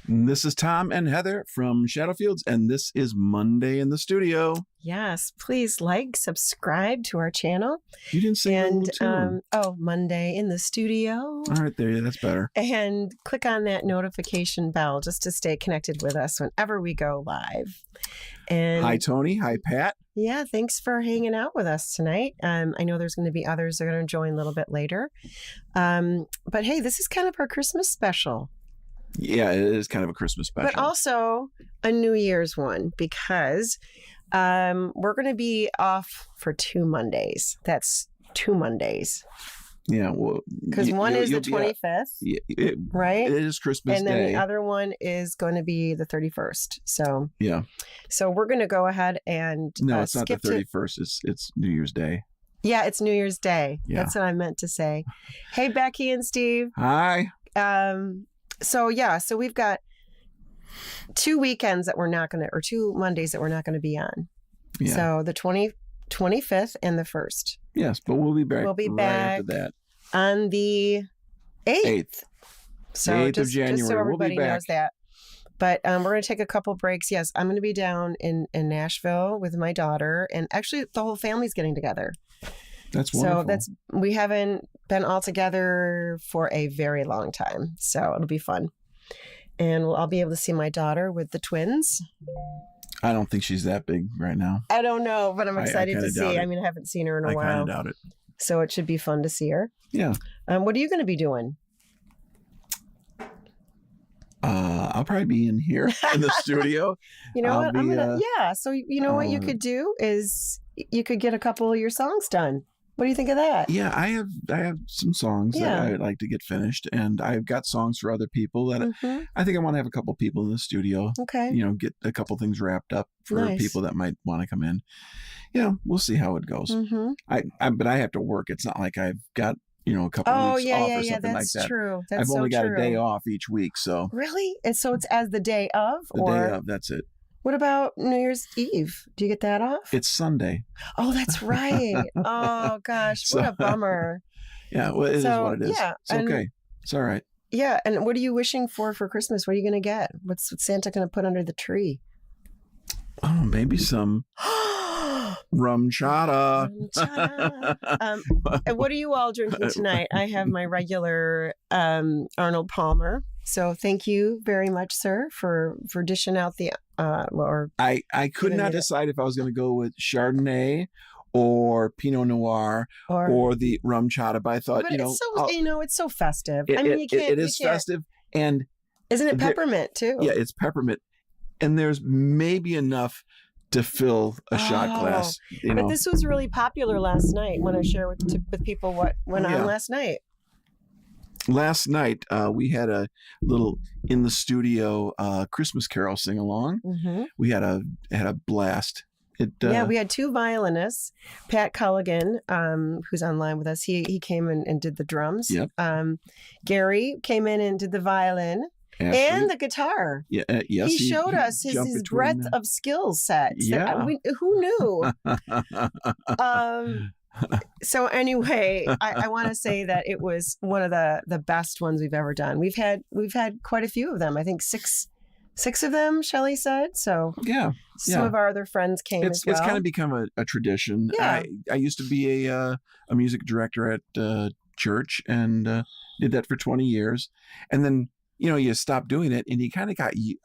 This is Tom and Heather from Shadowfields, and this is Monday in the Studio. Yes, please like, subscribe to our channel. You didn't sing a little tune. Monday in the Studio. All right, there, that's better. And click on that notification bell just to stay connected with us whenever we go live. And hi, Tony. Hi, Pat. Yeah, thanks for hanging out with us tonight. I know there's going to be others that are going to join a little bit later. But hey, this is kind of our Christmas special. Yeah, it is kind of a Christmas special. But also a New Year's one because we're going to be off for 2 Mondays. That's 2 Mondays. Yeah, well, because one is the 25th, right? It is Christmas and then Day. The other one is going to be the 31st. So yeah, so we're going to go ahead and no, it's not the 31st. It's New Year's Day. Yeah, it's New Year's Day. Yeah. That's what I meant to say. Hey, Becky and Steve. Hi. So we've got 2 weekends that we're not going to, or 2 Mondays that we're not going to be on. Yeah. So the 25th and the 1st. Yes, but we'll be back. We'll be right back after that on the 8th. So 8th of January. Just so everybody we'll be back. knows that. But we're going to take a couple breaks. Yes, I'm going to be down in Nashville with my daughter, and actually the whole family's getting together. That's wonderful. So we haven't been all together for a very long time. So it'll be fun. And I'll be able to see my daughter with the twins. I don't think she's that big right now. I don't know, but I'm excited to see. It. I mean, I haven't seen her in a while. I kind of doubt it. So it should be fun to see her. Yeah. What are you going to be doing? I'll probably be in here in the studio. You know what? So you know what you could do is you could get a couple of your songs done. What do you think of that? Yeah, I have some songs that I'd like to get finished, and I've got songs for other people that I think I want to have a couple people in the studio. Okay. You know, get a couple things wrapped up for people that might want to come in. Yeah, we'll see how it goes. But I have to work. It's not like I've got a couple of weeks off or something like that. That's true. I've only got a day off each week, so really, and so it's as the day of, day of. That's it. What about New Year's Eve? Do you get that off? It's Sunday. Oh, that's right. Oh, gosh. What a bummer. Yeah, well, it is what it is. Yeah, it's okay. It's all right. Yeah. And what are you wishing for Christmas? What are you going to get? What's Santa going to put under the tree? Oh, maybe some rum chata. And what are you all drinking tonight? I have my regular Arnold Palmer. So thank you very much, sir, for dishing out the I could not decide if I was going to go with Chardonnay or Pinot Noir or the rum chata, but I thought, it's so festive. It is festive, and isn't it peppermint too? Yeah, it's peppermint, and there's maybe enough to fill a shot glass. But this was really popular last night when I shared with people what went on last night. Last night, we had a little in the studio Christmas Carol sing along. We had a blast. We had 2 violinists. Pat Culligan, who's online with us, he came in and did the drums. Yep. Gary came in and did the violin. Ashley. And the guitar. Yeah, yes. He showed us his breadth of skill set. Yeah. Who knew? So anyway, I want to say that it was one of the best ones we've ever done. We've had quite a few of them. I think six of them, Shelley said. So some of our other friends came as well. It's kind of become a tradition. Yeah. I used to be a music director at church and did that for 20 years. And then, you stop doing it, and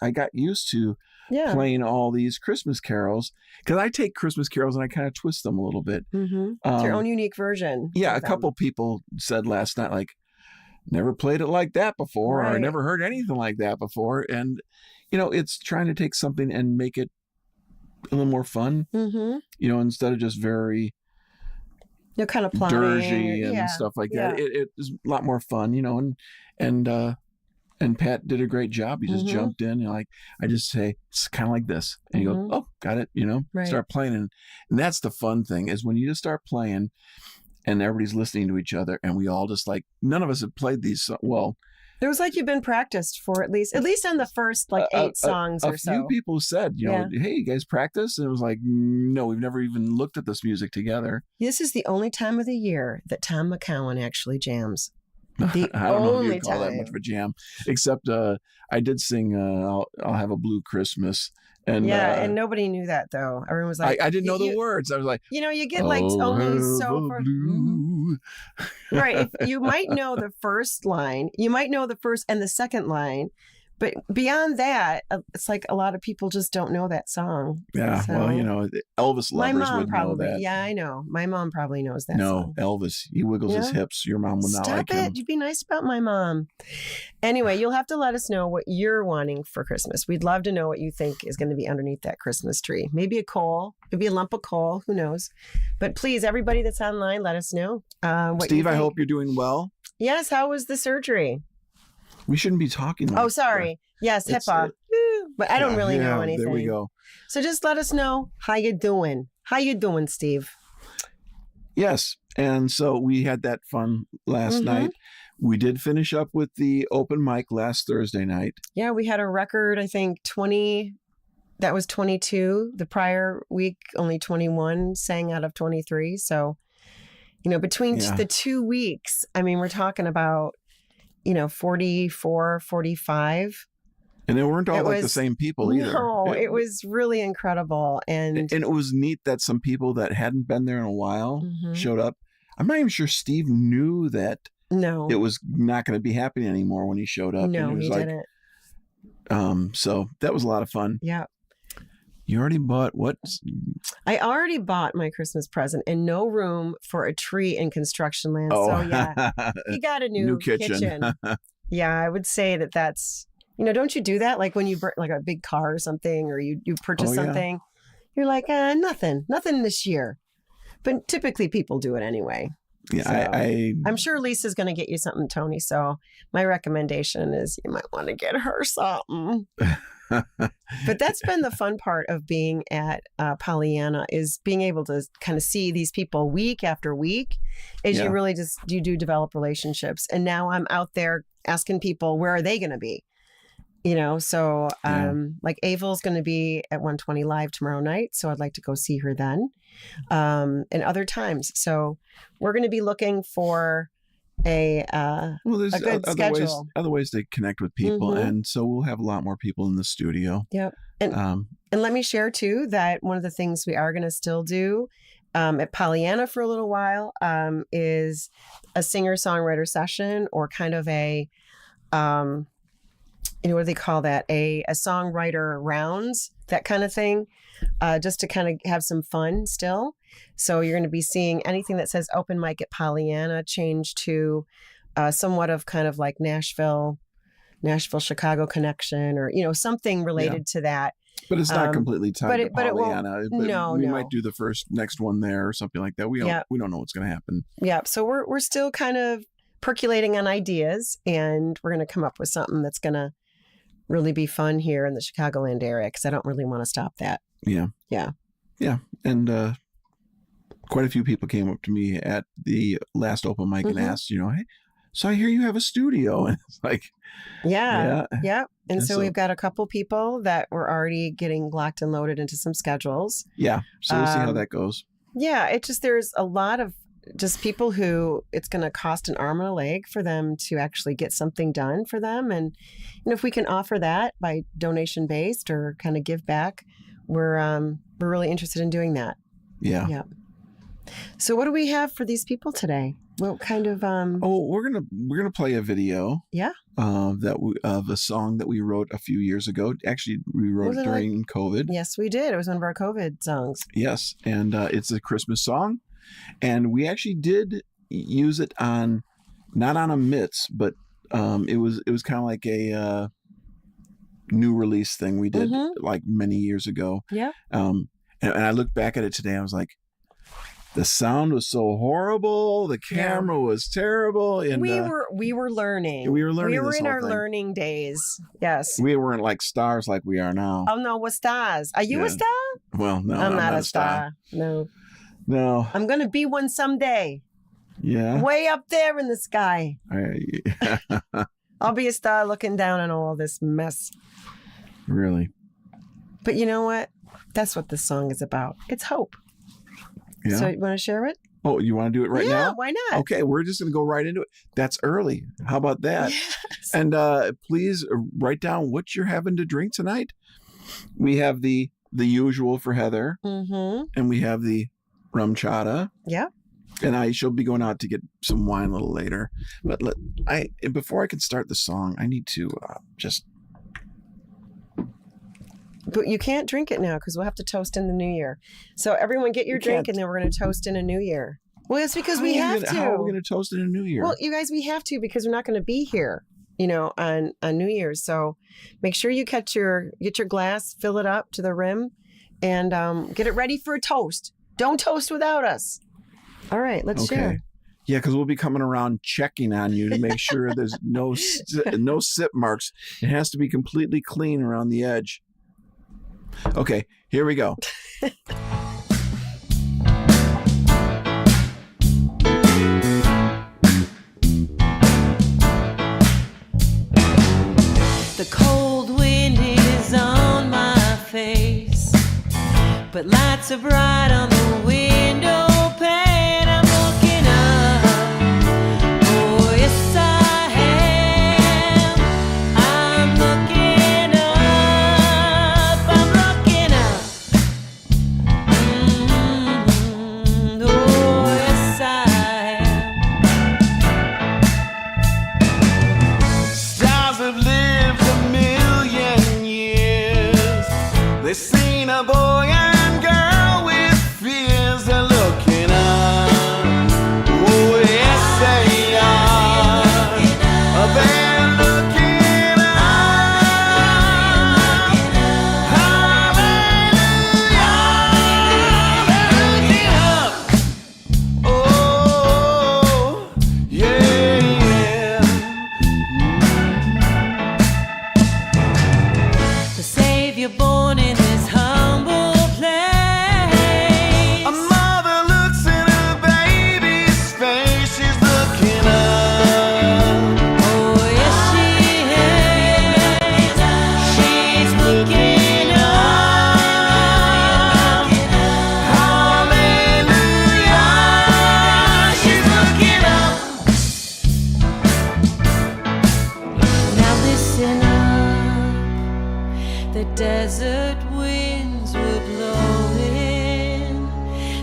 I got used to playing all these Christmas carols, because I take Christmas carols and I kind of twist them a little bit. It's your own unique version. Yeah, a couple people said last night, like, never played it like that before, or I never heard anything like that before. And, it's trying to take something and make it a little more fun, instead of just very kind of plodding, dirgy and stuff like that. It is a lot more fun, and Pat did a great job. He just jumped in and I just say, it's kind of like this. And you go, oh, got it. Start playing. And that's the fun thing, is when you just start playing and everybody's listening to each other, and we all just none of us have played these. Well, it was like you've been practiced for at least on the first 8 songs or so. A few people said, hey, you guys practice? And it was like, no, we've never even looked at this music together. This is the only time of the year that Tom McCowan actually jams. The I don't know if only you'd call that much of a jam, except I did sing I'll Have a Blue Christmas. And and nobody knew that though. Everyone was like, I didn't know the words. I was like, you get like only so far. Right. If you might know the first line, you might know the first and the second line, but beyond that, it's like a lot of people just don't know that song. Yeah. So, well, Elvis lovers would probably know that. Yeah, I know. My mom probably knows that song. No, Elvis, he wiggles his hips. Your mom would not like him. Stop it. You'd be nice about my mom. Anyway, you'll have to let us know what you're wanting for Christmas. We'd love to know what you think is going to be underneath that Christmas tree. Maybe a coal, maybe a lump of coal. Who knows? But please, everybody that's online, let us know. What Steve, I hope you're doing well. Yes. How was the surgery? We shouldn't be talking like sorry. Yes, HIPAA. But I don't really know anything. There we go. So just let us know how you doing. How you doing, Steve? Yes. And so we had that fun last night. We did finish up with the open mic last Thursday night. Yeah, we had a record, I think 20. That was 22. The prior week, only 21 sang out of 23. So, between the 2 weeks, I mean, we're talking about 44, 45. And they weren't all the same people either. No, it was really incredible. And it was neat that some people that hadn't been there in a while showed up. I'm not even sure Steve knew that it was not going to be happening anymore when he showed up. No, he didn't. So that was a lot of fun. Yeah. You already bought what? I already bought my Christmas present and no room for a tree in construction land. Oh. So yeah, he got a new kitchen. Yeah, I would say that's, don't you do that? Like when you like a big car or something, or you purchase something, you're like, nothing this year. But typically people do it anyway. Yeah, so, I'm sure Lisa's going to get you something, Tony. So my recommendation is you might want to get her something. But that's been the fun part of being at Pollyanna, is being able to kind of see these people week after week as you really you do develop relationships. And now I'm out there asking people, where are they going to be? So like Avel's going to be at 120 Live tomorrow night. So I'd like to go see her then and other times. So we're going to be looking for a good schedule. Other ways to connect with people, and so we'll have a lot more people in the studio. Yep. And let me share too that one of the things we are going to still do at Pollyanna for a little while is a singer-songwriter session, or kind of a what do they call that? A songwriter rounds, that kind of thing, just to kind of have some fun still. So you're going to be seeing anything that says open mic at Pollyanna change to somewhat of kind of like Nashville, Chicago connection, or, something related to that. But it's not completely tied to Pollyanna. We might do the next one there or something like that. We don't know what's going to happen. Yeah. So we're still kind of percolating on ideas, and we're going to come up with something that's going to really be fun here in the Chicagoland area, because I don't really want to stop that. Yeah. Yeah. Yeah. And quite a few people came up to me at the last open mic and asked, hey, so I hear you have a studio. And it's like, yeah. And so we've got a couple people that we're already getting locked and loaded into some schedules. Yeah. So we'll see how that goes. Yeah. There's a lot of just people who it's going to cost an arm and a leg for them to actually get something done for them. And if we can offer that by donation based or kind of give back, we're really interested in doing that. Yeah. Yeah. So what do we have for these people today? What kind of we're gonna play a video. Yeah. Of a song that we wrote a few years ago. Actually, we wrote it during COVID. Yes, we did. It was one of our COVID songs. Yes, and it's a Christmas song, and we actually did use it on, not on a Mitts, but it was kind of like a new release thing we did like many years ago. Yeah. And I looked back at it today. I was like, the sound was so horrible. The camera was terrible. And we were learning. We were learning. We were this in whole our thing. learning days. Yes. We weren't like stars like we are now. Oh no, we're stars. Are you a star? Well, no, I'm not a star. No. I'm gonna be one someday. Yeah. Way up there in the sky. I'll be a star looking down on all this mess. Really. But you know what? That's what this song is about. It's hope. Yeah. So you want to share it? Oh, you want to do it right now? Yeah, why not? Okay, we're just going to go right into it. That's early. How about that? Yes. And please write down what you're having to drink tonight. We have the usual for Heather, and we have the rum chata. Yeah. And I shall be going out to get some wine a little later. But before I can start the song, I need to just. But you can't drink it now because we'll have to toast in the new year. So everyone get your drink and then we're going to toast in a new year. Well, it's because we have to. How are we going to toast in a new year? Well, you guys, we have to because we're not going to be here, on New Year's. So make sure you get your glass, fill it up to the rim, and get it ready for a toast. Don't toast without us. All right, let's share. Yeah, because we'll be coming around checking on you to make sure there's no sip marks. It has to be completely clean around the edge. Okay, here we go. The cold wind is on my face, but lights are bright on the window pane. I'm looking up. Oh, yes, I am. I'm looking up. I'm looking up. Oh, yes, I am. Stars have lived a million years. They've seen a boy and girl with fears. They're looking up. Oh, yes, they are. They're looking up. Hallelujah. They're looking up. Oh, yeah. The Savior born in this humble place. A mother looks in her baby's face. She's looking up. Oh, yes, she is. She's looking up. Hallelujah. She's looking up. Now listen up. The desert winds were blowing.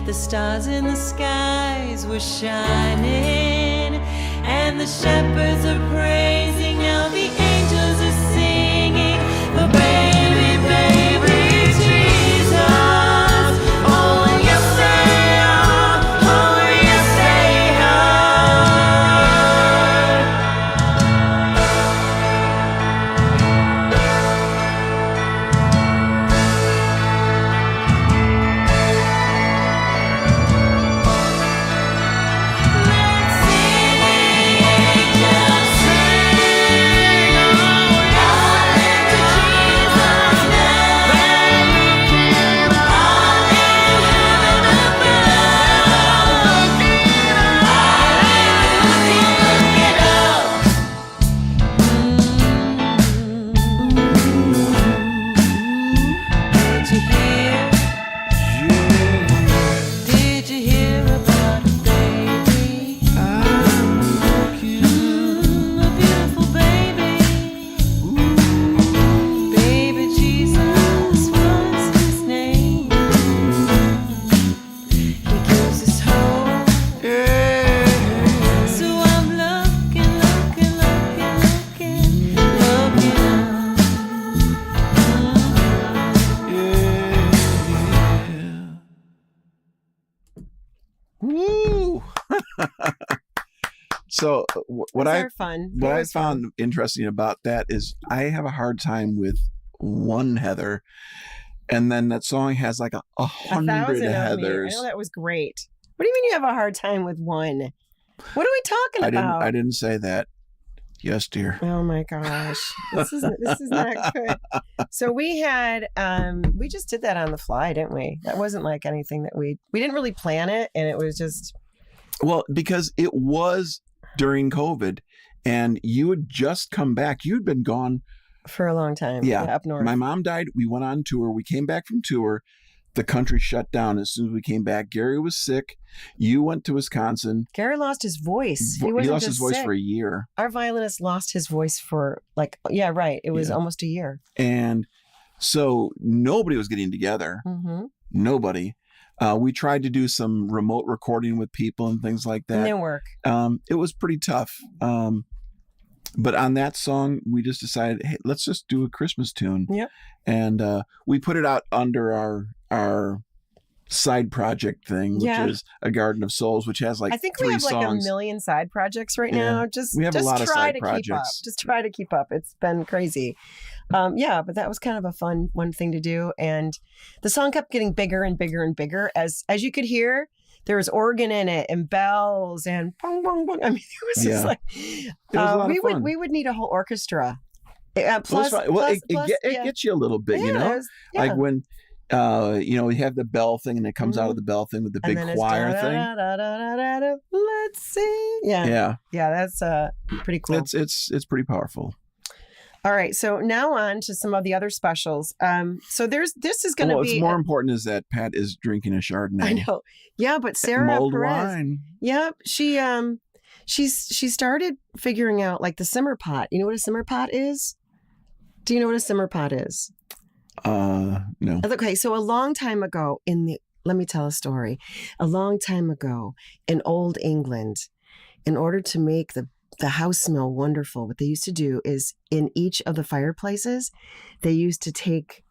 The stars in the skies were shining. And the shepherds are praising. Now the angels are singing. The baby, baby Jesus. Oh, yes, they are. Oh, yes, they Let's sing, angels sing, hallelujah to Jesus now. They're looking up, all in heaven above, looking up. Did you hear? Did you hear about a baby? A beautiful baby. Baby Jesus was his name. He gives us hope. So I'm looking up. Woo! So what Those I are fun. what It I was fun. found interesting about that is I have a hard time with one Heather, and then that song has like a 100 1,000 of me. I Heathers. know that was great. What do you mean you have a hard time with one? What are we talking about? I didn't say that. Yes, dear. Oh my gosh. This is not good. So we had we just did that on the fly, didn't we? That wasn't like anything that we didn't really plan it, and it was just Well, because it was during COVID, and you had just come back. You'd been gone. for a long time. Yeah. Up north. My mom died. We went on tour. We came back from tour. the country shut down as soon as we came back. Gary was sick. You went to Wisconsin. Gary lost his voice. He wasn't lost his just voice sick. for a year. Our violinist lost his voice for It was almost a year. And so nobody was getting together. Mm-hmm. Nobody. We tried to do some remote recording with people and things like that. It didn't work. It was pretty tough. But on that song, we just decided, hey, let's just do a Christmas tune. Yep. And we put it out under our side project thing, which is A Garden of Souls, which has like I think 3 we have like songs. a million side projects right now. We have a lot of side keep up. projects. Just try to keep up. It's been crazy. But that was kind of a fun one thing to do. And the song kept getting bigger and bigger and bigger. As you could hear, there was organ in it and bells and bong, bong, bong. I mean, it was just like, It was a lot of fun. we would need a whole orchestra. It gets you a little bit, you know, like when, we have the bell thing and it comes out of the bell thing with the big choir thing. Let's see. Yeah. That's pretty cool. It's pretty powerful. All right, so now on to some of the other specials. So this is going to be. What's more important is that Pat is drinking a Chardonnay. I know, yeah, but Sarah mulled Perez, wine. yeah, she started figuring out like the simmer pot. You know what a simmer pot is? Do you know what a simmer pot is? No. Okay, so a long time ago let me tell a story. A long time ago in old England, in order to make the house smell wonderful, what they used to do is in each of the fireplaces, they used to take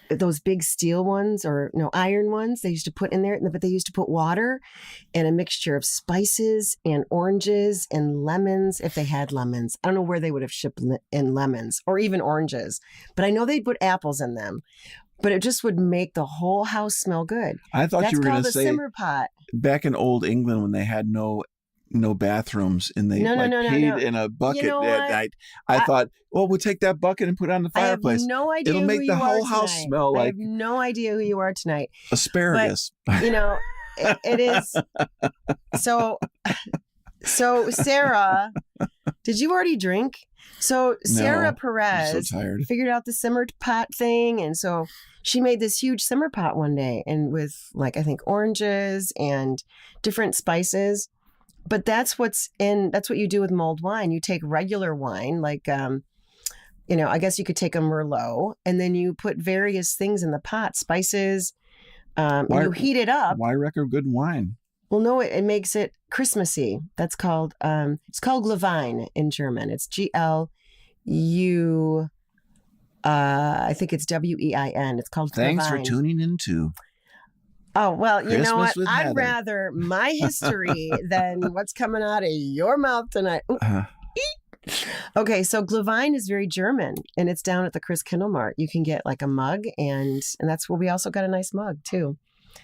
those big steel ones or iron ones they used to put in there, but they used to put water and a mixture of spices and oranges and lemons if they had lemons. I don't know where they would have shipped in lemons or even oranges, but I know they'd put apples in them. But it just would make the whole house smell good. I thought you were going to say simmer pot. Back in old England when they had no bathrooms and they peed in a bucket at night. I thought, well, we'll take that bucket and put it on the fireplace. I have no idea. It'll make the whole house smell like. I have no idea who you are tonight. Asparagus. But, it is. So Sarah, did you already drink? So Sarah Perez I'm so tired. Figured out the simmer pot thing, and so she made this huge simmer pot one day, and with I think oranges and different spices. But that's what you do with mulled wine. You take regular wine, I guess you could take a Merlot, and then you put various things in the pot, spices, and you heat it up. Why wreck a good wine? Well, no, it makes it Christmassy. That's called, it's called Glühwein in German. It's GLU, I think it's WEIN. It's called Thanks Glühwein. for tuning into. Oh, well, you know what? Christmas with I'd Heather. rather my history than what's coming out of your mouth tonight. Okay, so Glühwein is very German, and it's down at the Chris Kindle Mart. You can get a mug, and that's where we also got a nice mug, too.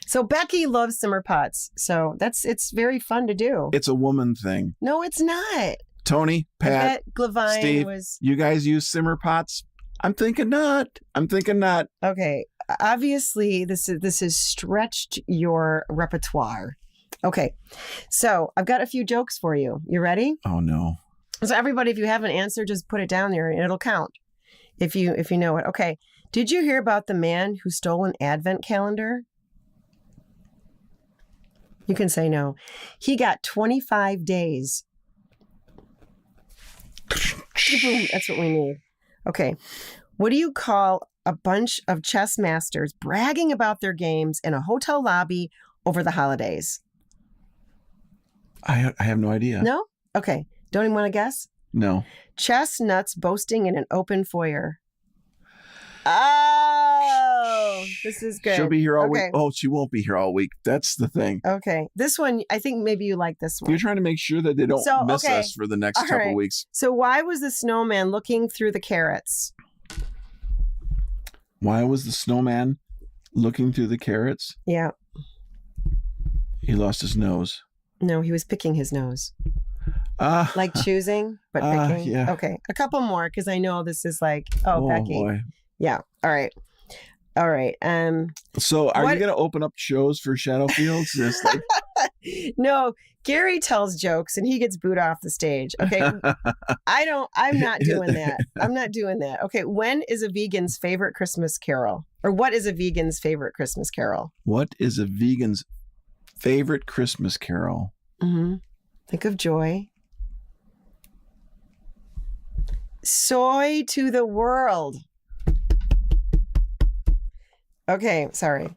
So Becky loves simmer pots, so it's very fun to do. It's a woman thing. No, it's not. Tony, Pat, Glühwein Steve, was... you guys use simmer pots? I'm thinking not. Okay. Obviously, this has stretched your repertoire. Okay, so I've got a few jokes for you. You ready? Oh no! So everybody, if you have an answer, just put it down there and it'll count. If you know it. Okay. Did you hear about the man who stole an advent calendar? You can say no. He got 25 days. Boom. That's what we need. Okay. What do you call a bunch of chess masters bragging about their games in a hotel lobby over the holidays? I have no idea. No? Okay. Don't even want to guess? No. Chestnuts boasting in an open foyer. Oh, this is good. She'll be here all week. Oh, she won't be here all week. That's the thing. Okay. This one, I think maybe you like this one. You're trying to make sure that they don't miss us for the next couple weeks. So why was the snowman looking through the carrots? Why was the snowman looking through the carrots? Yeah. He lost his nose. No, he was picking his nose. Like choosing, but picking. Yeah. Okay. A couple more, because I know this is Becky. Boy. Yeah. All right. So are you going to open up shows for Shadowfields? No, Gary tells jokes and he gets booed off the stage. Okay. I'm not doing that. I'm not doing that. Okay. When is a vegan's favorite Christmas carol? Or what is a vegan's favorite Christmas carol? What is a vegan's favorite Christmas carol? Mm-hmm. Think of joy. Soy to the world. Okay, sorry.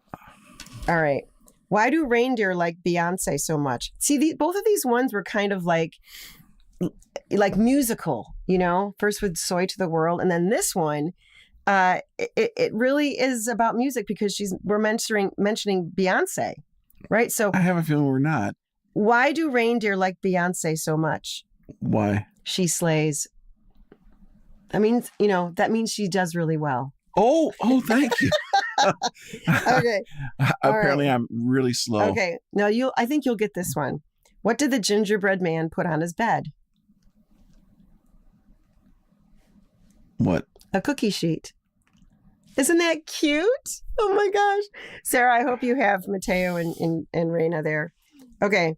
All right. Why do reindeer like Beyonce so much? See, both of these ones were kind of like musical, you know, first with Soy to the World. And then this one, it really is about music because we're mentioning Beyonce, right? So I have a feeling we're not. Why do reindeer like Beyonce so much? Why? She slays. I mean, you know, that means she does really well. Oh, thank you. Okay. Apparently, right. I'm really slow. Okay. Now I think you'll get this one. What did the gingerbread man put on his bed? What? A cookie sheet. Isn't that cute? Oh my gosh. Sarah, I hope you have Mateo and Raina there. Okay.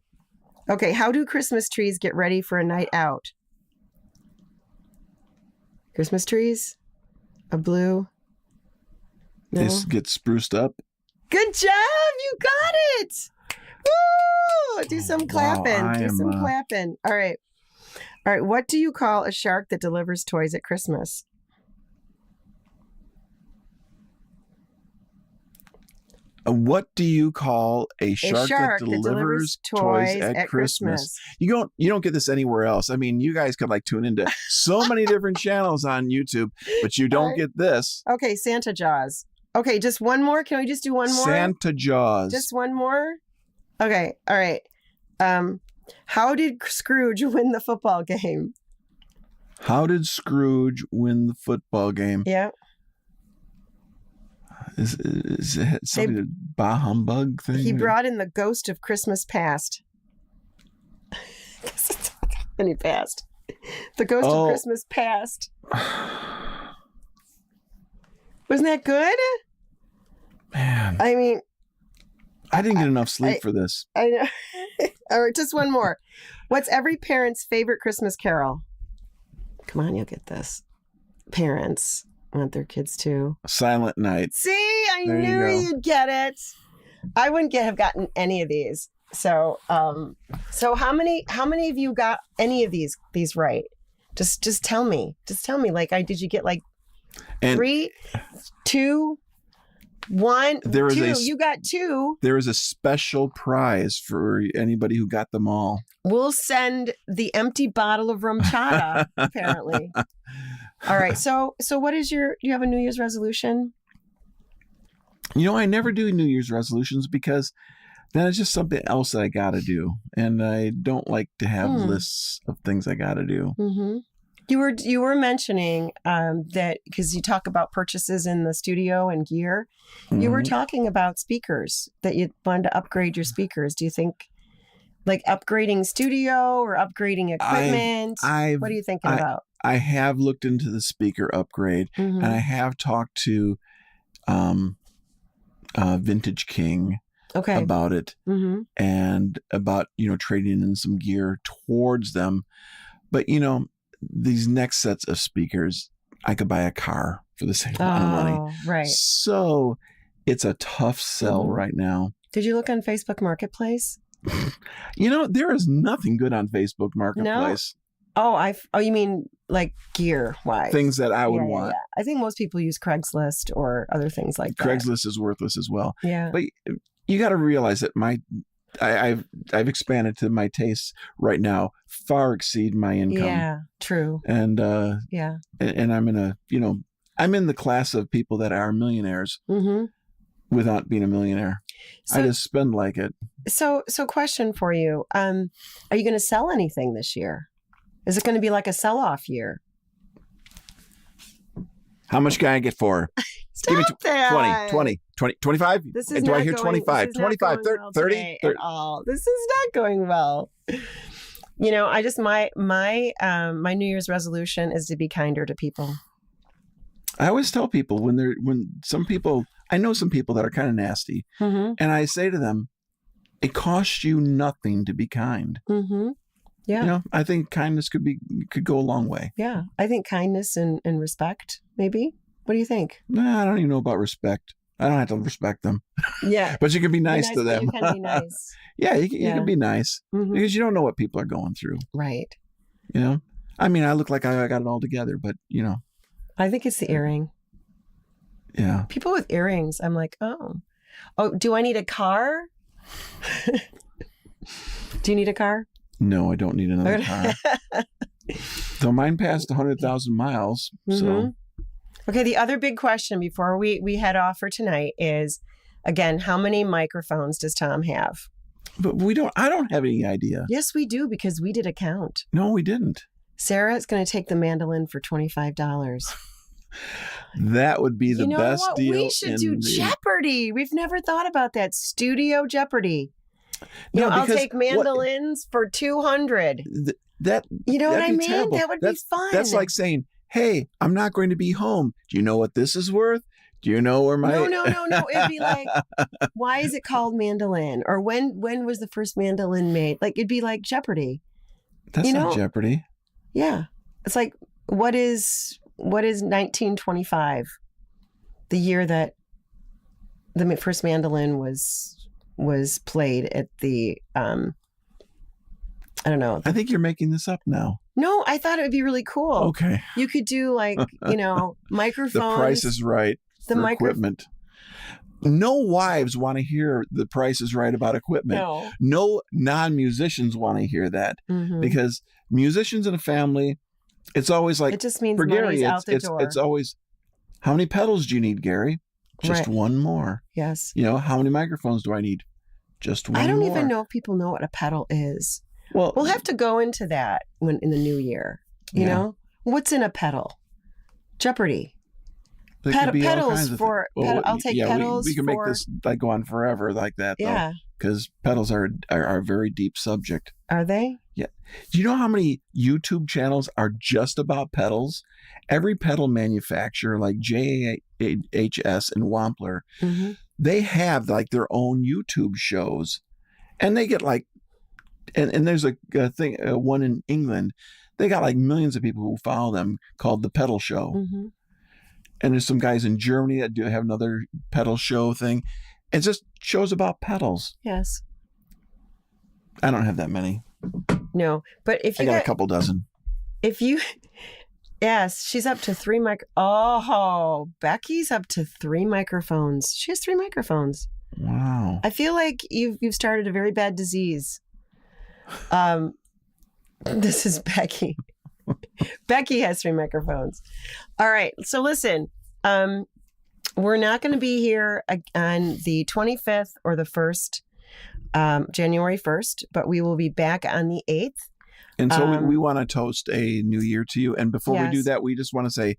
Okay. How do Christmas trees get ready for a night out? Christmas trees? A blue? No? They get spruced up. Good job. You got it. Woo! Do some clapping. Wow, Do some clapping. All right. All right. What do you call a shark that delivers toys at Christmas? What do you call a shark that delivers toys at Christmas? You don't get this anywhere else. I mean, you guys could like tune into so many different channels on YouTube, but you don't get this. Okay, Santa Jaws. Okay, just one more. Can we just do one more? Santa Jaws. Just one more? Okay, all right. How did Scrooge win the football game? How did Scrooge win the football game? Yeah. Is it something to bah humbug thing? He brought in the ghost of Christmas past. And he passed. The ghost of Christmas past. Wasn't that good? Man. I mean, I didn't get enough sleep for this. I know. All right, just one more. What's every parent's favorite Christmas carol? Come on, you'll get this. Parents want their kids to. Silent Night. See, I knew you'd get it. I wouldn't have gotten any of these. So, so how many of you got any of these right? Just tell me. Just tell me. Like, did you get like 3, 2, 1, 2? You got 2. There is a special prize for anybody who got them all. We'll send the empty bottle of rum chata, apparently. All right. So what is do you have a New Year's resolution? You know, I never do New Year's resolutions because then it's just something else that I got to do. And I don't like to have lists of things I got to do. Mm-hmm. You were mentioning that because you talk about purchases in the studio and gear, you were talking about speakers, that you wanted to upgrade your speakers. Do you think like upgrading studio or upgrading equipment? What are you thinking about? I have looked into the speaker upgrade and I have talked to Vintage King about it and about, trading in some gear towards them. But, these next sets of speakers, I could buy a car for the same amount of money. Right. So it's a tough sell right now. Did you look on Facebook Marketplace? There is nothing good on Facebook Marketplace. No? Oh, you mean like gear wise? Things that I would want. Yeah. I think most people use Craigslist or other things like that. Craigslist is worthless as well. Yeah. But you got to realize that I've expanded to my tastes right now far exceed my income. Yeah, true. And and I'm in the class of people that are millionaires without being a millionaire. So, I just spend like it. So question for you. Are you going to sell anything this year? Is it going to be like a sell-off year? How much can I get for? Stop Give me that. 20, 25? This is Do not I hear going, 25? 25, 30? At all. This is not going well. I just my New Year's resolution is to be kinder to people. I always tell people I know some people that are kind of nasty, and I say to them, it costs you nothing to be kind. Mm-hmm. Yeah. You know, I think kindness could go a long way. Yeah. I think kindness and respect, maybe. What do you think? Nah, I don't even know about respect. I don't have to respect them. Yeah. But you can be nice to them. You can be nice. Yeah, you can be nice Mm-hmm. because you don't know what people are going through. Right. You know? I mean, I look like I got it all together, but, you know. I think it's the earring. Yeah. People with earrings, I'm like, oh, do I need a car? Do you need a car? No, I don't need another car. So mine passed 100,000 miles. So. Mm-hmm. Okay, the other big question before we head off for tonight is, again, how many microphones does Tom have? But I don't have any idea. Yes, we do, because we did a count. No, we didn't. Sarah's going to take the mandolin for $25. That would be the best what? deal. We should do Jeopardy. We've never thought about that. Studio Jeopardy. I'll take mandolins for $200. You know what I mean? Terrible. That would be fun. That's like saying, "Hey, I'm not going to be home. Do you know what this is worth? Do you know where my?" No. It'd be like, why is it called mandolin? Or when was the first mandolin made? Like, it'd be like Jeopardy. That's not Jeopardy. Yeah, it's like, what is 1925? The year that the first mandolin was played at the I don't know. I think you're making this up now. No, I thought it would be really cool. Okay. You could do like, microphones. The Price is Right for equipment. No wives want to hear The Price is Right about equipment. No non-musicians want to hear that, because musicians in a family, it's always like, it just means for money's Gary, out the door. it's always, how many pedals do you need, Gary? Just right. one more. Yes. How many microphones do I need? Just one more. I don't even know if people know what a pedal is. Well, we'll have to go into that in the new year. You know, what's in a pedal? Jeopardy. Pedals for. I'll take pedals. We can make this like go on forever like that. Yeah. Because pedals are a very deep subject. Are they? Yeah. Do you know how many YouTube channels are just about pedals? Every pedal manufacturer, like JHS and Wampler, they have like their own YouTube shows, and they get like. And there's a thing, one in England, they got like millions of people who follow them called The Pedal Show. And there's some guys in Germany that do have another pedal show thing. It's just shows about pedals. Yes. I don't have that many. No, but if you got a couple dozen. Yes, she's up to 3 Becky's up to 3 microphones. She has 3 microphones. Wow. I feel like you've started a very bad disease. This is Becky. Becky has 3 microphones. All right. So listen, we're not going to be here on the 25th or the 1st, January 1st, but we will be back on the 8th. And so we want to toast a new year to you. And before we do that, we just want to say,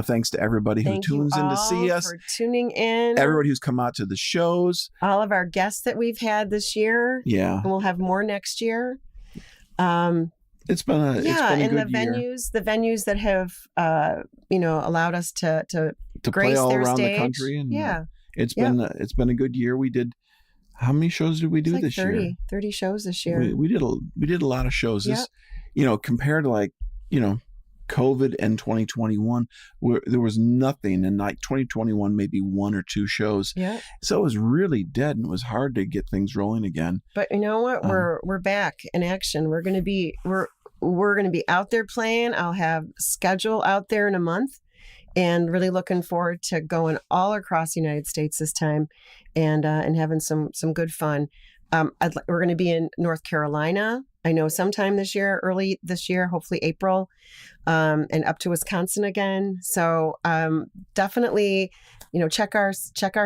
thanks to everybody who tunes in to see us. For tuning in. Everybody who's come out to the shows. All of our guests that we've had this year. Yeah. And we'll have more next year. It's been a good year. The venues that have allowed us to play all their around stage. the country, and it's Yep. been a good year. We did. How many shows did we do this year? 30 shows this year. We did a lot of shows. Yep. This, compared to like COVID and 2021, where there was nothing, and like 2021 maybe 1 or 2 shows. Yeah. So it was really dead, and it was hard to get things rolling again. But you know what? We're back in action. We're gonna be out there playing. I'll have schedule out there in a month, and really looking forward to going all across the United States this time, and having some good fun. We're going to be in North Carolina. I know sometime early this year, hopefully April, and up to Wisconsin again. So definitely, check our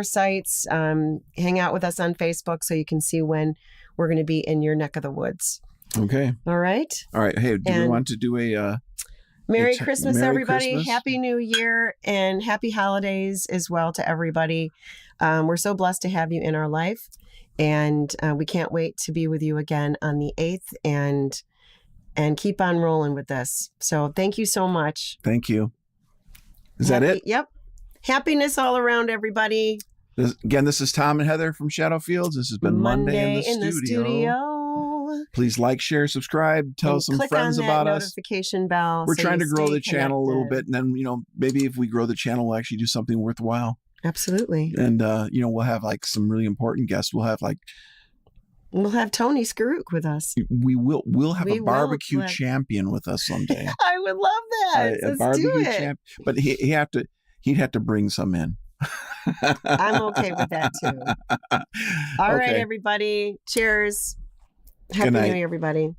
sites, hang out with us on Facebook so you can see when we're going to be in your neck of the woods. Okay. All right. Hey, do we want to do a Merry Christmas, Merry everybody. Christmas. Happy New Year and happy holidays as well to everybody. We're so blessed to have you in our life. And we can't wait to be with you again on the 8th and keep on rolling with this. So thank you so much. Thank you. Is that it? Yep. Happiness all around, everybody. This is Tom and Heather from Shadowfields. This has been Monday in the studio. Please like, share, subscribe, tell some friends about us. Notification bell. We're trying to grow the channel a little bit, and then maybe if we grow the channel, we'll actually do something worthwhile. Absolutely. And we'll have like some really important guests. We'll have Tony Skaruk with us. We'll have a barbecue champion with us someday. I would love that. A barbecue champ, but he'd have to bring some in. I'm okay with that too. All right, everybody. Cheers. Happy New Year, everybody.